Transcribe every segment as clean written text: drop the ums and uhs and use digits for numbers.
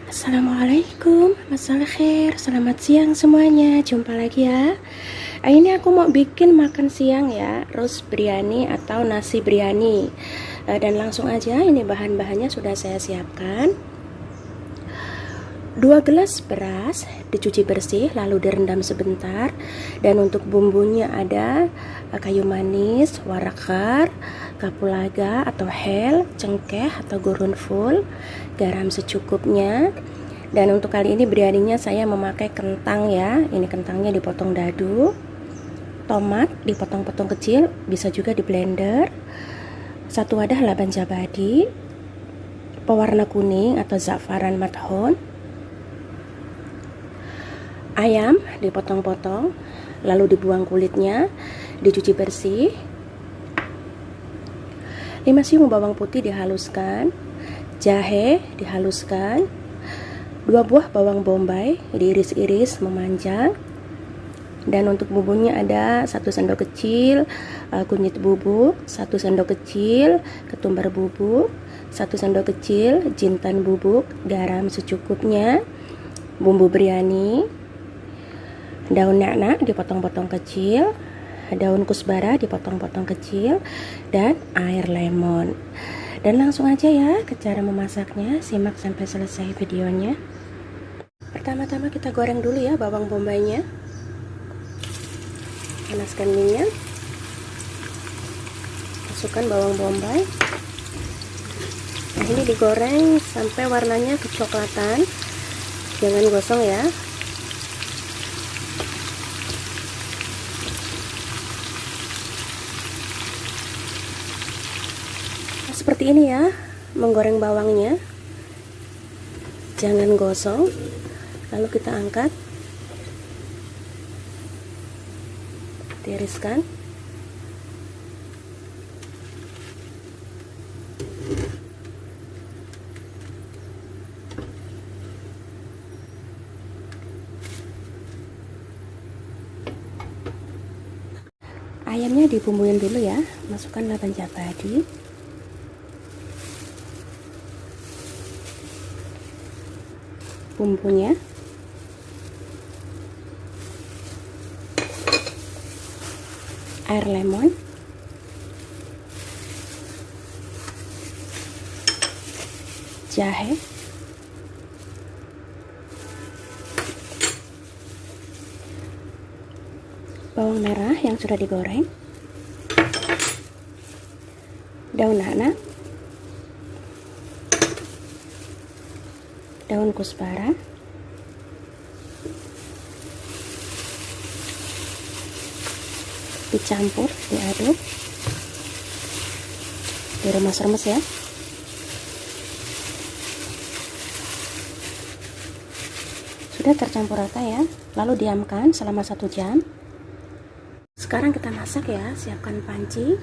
Assalamualaikum, masalah khair, selamat siang semuanya. Jumpa lagi ya. Ini aku mau bikin makan siang ya, roast biryani atau nasi biryani. Dan langsung aja, ini bahan-bahannya sudah saya siapkan. 2 gelas beras dicuci bersih lalu direndam sebentar. Dan untuk bumbunya ada kayu manis, warakar, kapulaga atau hel, cengkeh atau gurunful, garam secukupnya. Dan untuk kali ini biryaninya saya memakai kentang ya. Ini kentangnya dipotong dadu. Tomat dipotong-potong kecil, bisa juga di blender. 1 wadah laban jabadi, pewarna kuning atau za'faran madhon. Ayam dipotong-potong, lalu dibuang kulitnya, dicuci bersih. 5 siung bawang putih dihaluskan, jahe dihaluskan, 2 buah bawang bombay diiris-iris memanjang. Dan untuk bumbunya ada 1 sendok kecil kunyit bubuk, 1 sendok kecil ketumbar bubuk, 1 sendok kecil jintan bubuk, garam secukupnya, bumbu biryani, daun na'na dipotong-potong kecil, daun kusbara dipotong-potong kecil, dan air lemon. Dan langsung aja ya ke cara memasaknya, simak sampai selesai videonya. Pertama-tama kita goreng dulu ya bawang bombaynya. Panaskan minyak, masukkan bawang bombay. Nah, ini digoreng sampai warnanya kecoklatan, jangan gosong ya. Seperti ini ya, menggoreng bawangnya, jangan gosong. Lalu kita angkat, tiriskan. Ayamnya dibumbuin dulu ya, masukkan laban jabadi, bumbunya, air lemon, jahe, bawang merah yang sudah digoreng, daun na'na, daun kusbara, dicampur, diaduk, diremes-remes ya. Sudah tercampur rata ya, lalu diamkan selama 1 jam. Sekarang kita masak ya, siapkan panci,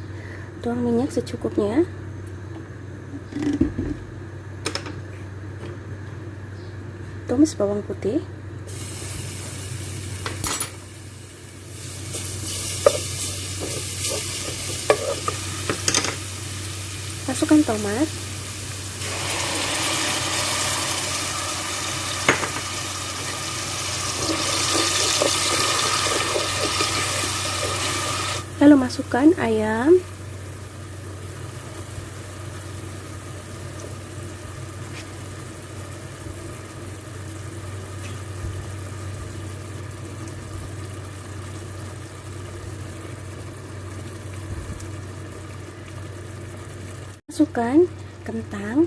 tuang minyak secukupnya. Tumis bawang putih, masukkan tomat, lalu masukkan ayam, masukkan kentang,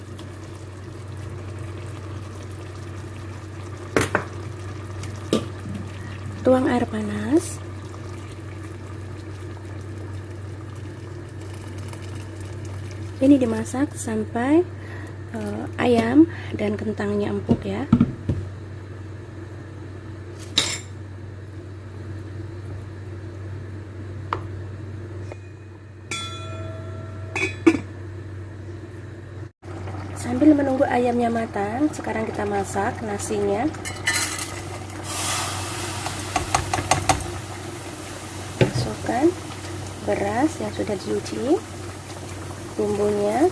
tuang air panas, ini dimasak sampai ayam dan kentangnya empuk ya. Sambil menunggu ayamnya matang, sekarang kita masak nasinya. Masukkan beras yang sudah dicuci, bumbunya,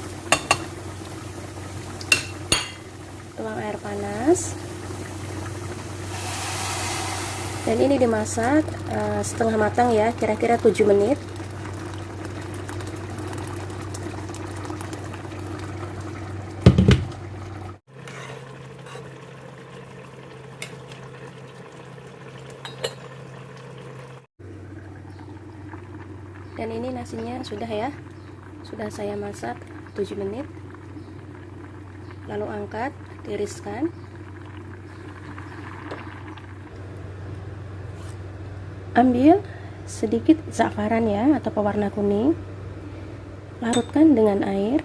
tuang air panas. Dan ini dimasak setengah matang ya, kira-kira 7 menit. Dan ini nasinya sudah ya, sudah saya masak 7 menit. Lalu angkat, tiriskan. Ambil sedikit za'afaran ya, atau pewarna kuning. Larutkan dengan air.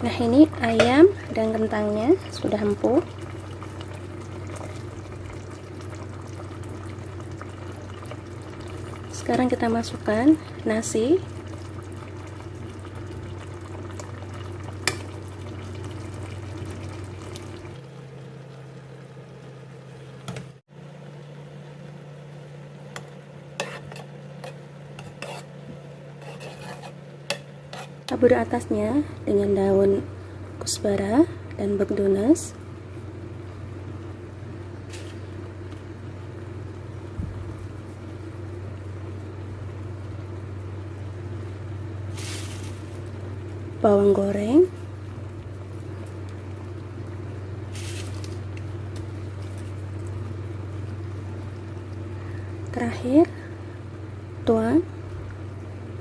Nah, ini ayam dan kentangnya sudah empuk. Sekarang kita masukkan nasi. Taburi atasnya dengan daun kusbara dan begdonas. Bawang goreng, terakhir tuang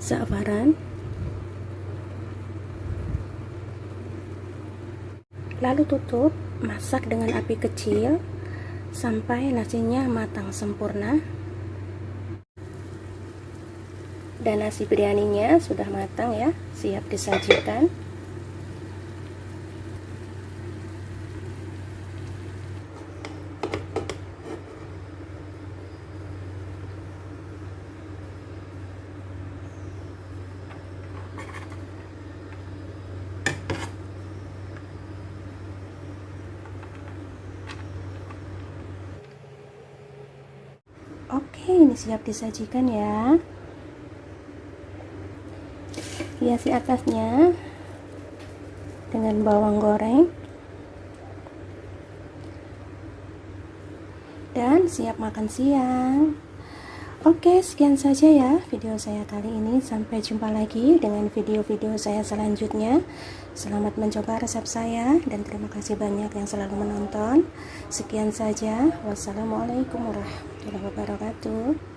za'afaran, lalu tutup, masak dengan api kecil sampai nasinya matang sempurna. Dan nasi biryaninya sudah matang ya, siap disajikan. Oke, ini siap disajikan ya. Hiasi atasnya dengan bawang goreng. Dan siap makan siang. Oke, sekian saja ya video saya kali ini. Sampai jumpa lagi dengan video-video saya selanjutnya. Selamat mencoba resep saya dan terima kasih banyak yang selalu menonton. Sekian saja. Wassalamualaikum warahmatullahi wabarakatuh.